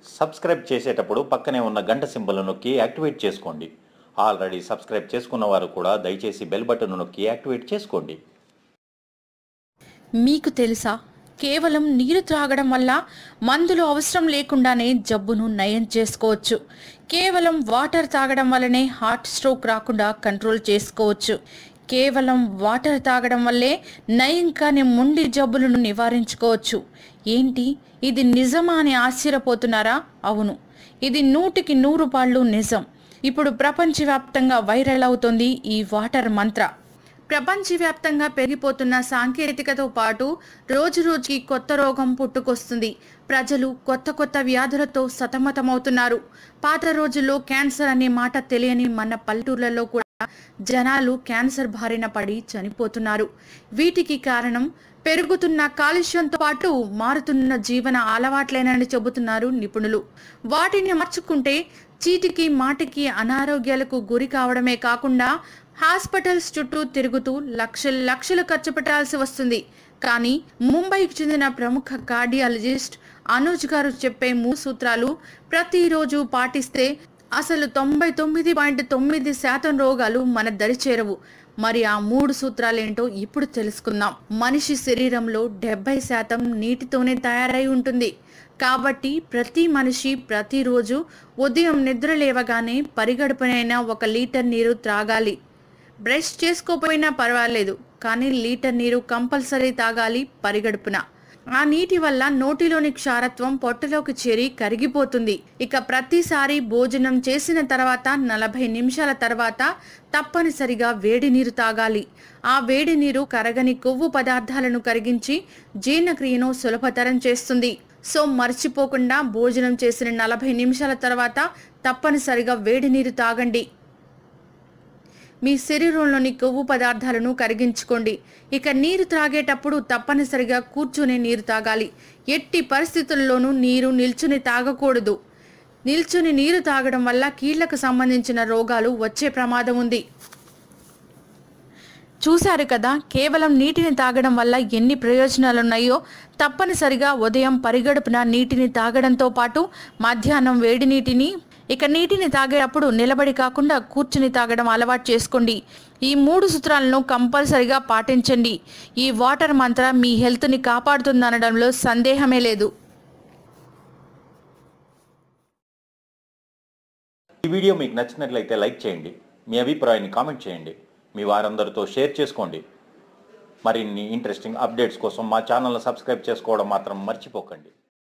Subscribe చేసేటప్పుడు పక్కనే ఉన్న గంట సింబల్ నొక్కి యాక్టివేట్ చేసుకోండి. ఆల్రెడీ సబ్స్క్రైబ్ చేసుకున్న వారు కూడా దయచేసి బెల్ బటన్ నొక్కి యాక్టివేట్ చేసుకోండి. మీకు తెలుసా, కేవలం నీరు త్రాగడం వల్ల మందులు అవసరం లేకుండానే జబ్బును నయం చేసుకోవచ్చు. కేవలం వాటర్ తాగడం వల్లనే హార్ట్ స్ట్రోక్ రాకుండా కంట్రోల్ చేసుకోవచ్చు. కేవలం వాటర్ తాగడం వల్లే నయం కాని మొండి జబ్బులను నివారించుకోవచ్చు. ఏంటి, ఇది నిజమా అని ఆశ్చర్యపోతున్నారా? అవును, ఇది 100కి 100 పాళ్ళు నిజం. ఇప్పుడు ప్రపంచవ్యాప్తంగా వైరల్ అవుతోంది ఈ వాటర్ మంత్ర. ప్రపంచవ్యాప్తంగా పెరిగిపోతున్న సాంకేతికతో పాటు రోజు రోజుకి కొత్త రోగం పుట్టుకొస్తుంది. ప్రజలు కొత్త కొత్త వ్యాధులతో సతమతమవుతున్నారు. పాత రోజుల్లో క్యాన్సర్ అనే మాట తెలియని మన పల్లెటూర్లలో కూడా జనాలు క్యాన్సర్ బారిన పడి చనిపోతున్నారు. వీటికి కారణం పెరుగుతున్న కాలుష్యంతో పాటు మారుతున్న జీవన అలవాట్లేనని చెబుతున్నారు నిపుణులు. వాటిని మార్చుకుంటే చీటికి మాటికి అనారోగ్యాలకు గురి కావడమే కాకుండా హాస్పిటల్స్ చుట్టూ తిరుగుతూ లక్షలు ఖర్చు పెట్టాల్సి వస్తుంది. కానీ ముంబైకి చెందిన ప్రముఖ కార్డియాలజిస్ట్ అనుజ్ గారు చెప్పే 3 సూత్రాలు ప్రతిరోజు పాటిస్తే అసలు 99.9% రోగాలు మన దరి చేరవు. మరి ఆ 3 సూత్రాలేంటో ఇప్పుడు తెలుసుకుందాం. మనిషి శరీరంలో 70% నీటితోనే తయారై ఉంటుంది. కాబట్టి ప్రతి మనిషి ప్రతిరోజు ఉదయం నిద్ర లేవగానే పరిగడుపునైనా 1 లీటర్ నీరు త్రాగాలి. బ్రష్ చేసుకోపోయినా పర్వాలేదు, కానీ లీటర్ నీరు కంపల్సరీ తాగాలి పరిగడుపున. ఆ నీటి వల్ల నోటిలోని క్షారత్వం పొట్టలోకి చేరి కరిగిపోతుంది. ఇక ప్రతిసారి భోజనం చేసిన తర్వాత 40 నిమిషాల తర్వాత తప్పనిసరిగా వేడి నీరు తాగాలి. ఆ వేడి నీరు కరగని కొవ్వు పదార్థాలను కరిగించి జీర్ణక్రియను సులభతరం చేస్తుంది. సో మర్చిపోకుండా భోజనం చేసిన 40 నిమిషాల తర్వాత తప్పనిసరిగా వేడి నీరు తాగండి. మీ శరీరంలోని కొవ్వు పదార్థాలను కరిగించుకోండి. ఇక నీరు త్రాగేటప్పుడు తప్పనిసరిగా కూర్చుని నీరు తాగాలి. ఎట్టి పరిస్థితుల్లోనూ నీరు నిల్చుని తాగకూడదు. నిల్చుని నీరు తాగడం వల్ల కీళ్లకు సంబంధించిన రోగాలు వచ్చే ప్రమాదం ఉంది. చూశారు కదా, కేవలం నీటిని తాగడం వల్ల ఎన్ని ప్రయోజనాలున్నాయో. తప్పనిసరిగా ఉదయం పరిగడుపున నీటిని తాగడంతో పాటు మధ్యాహ్నం వేడి నీటిని, ఇక నీటిని తాగేటప్పుడు నిలబడి కాకుండా కూర్చుని తాగడం అలవాటు చేసుకోండి. ఈ 3 సూత్రాలను కంపల్సరిగా పాటించండి. ఈ వాటర్ మంత్ర మీ హెల్త్ని కాపాడుతుందనడంలో సందేహమే లేదు. ఈ వీడియో మీకు నచ్చినట్లయితే లైక్ చేయండి. మీ అభిప్రాయాన్ని కామెంట్ చేయండి. మీ వారందరితో షేర్ చేసుకోండి. మరిన్ని ఇంట్రెస్టింగ్ అప్డేట్స్ కోసం మా ఛానల్ని సబ్స్క్రైబ్ చేసుకోవడం మాత్రం మర్చిపోకండి.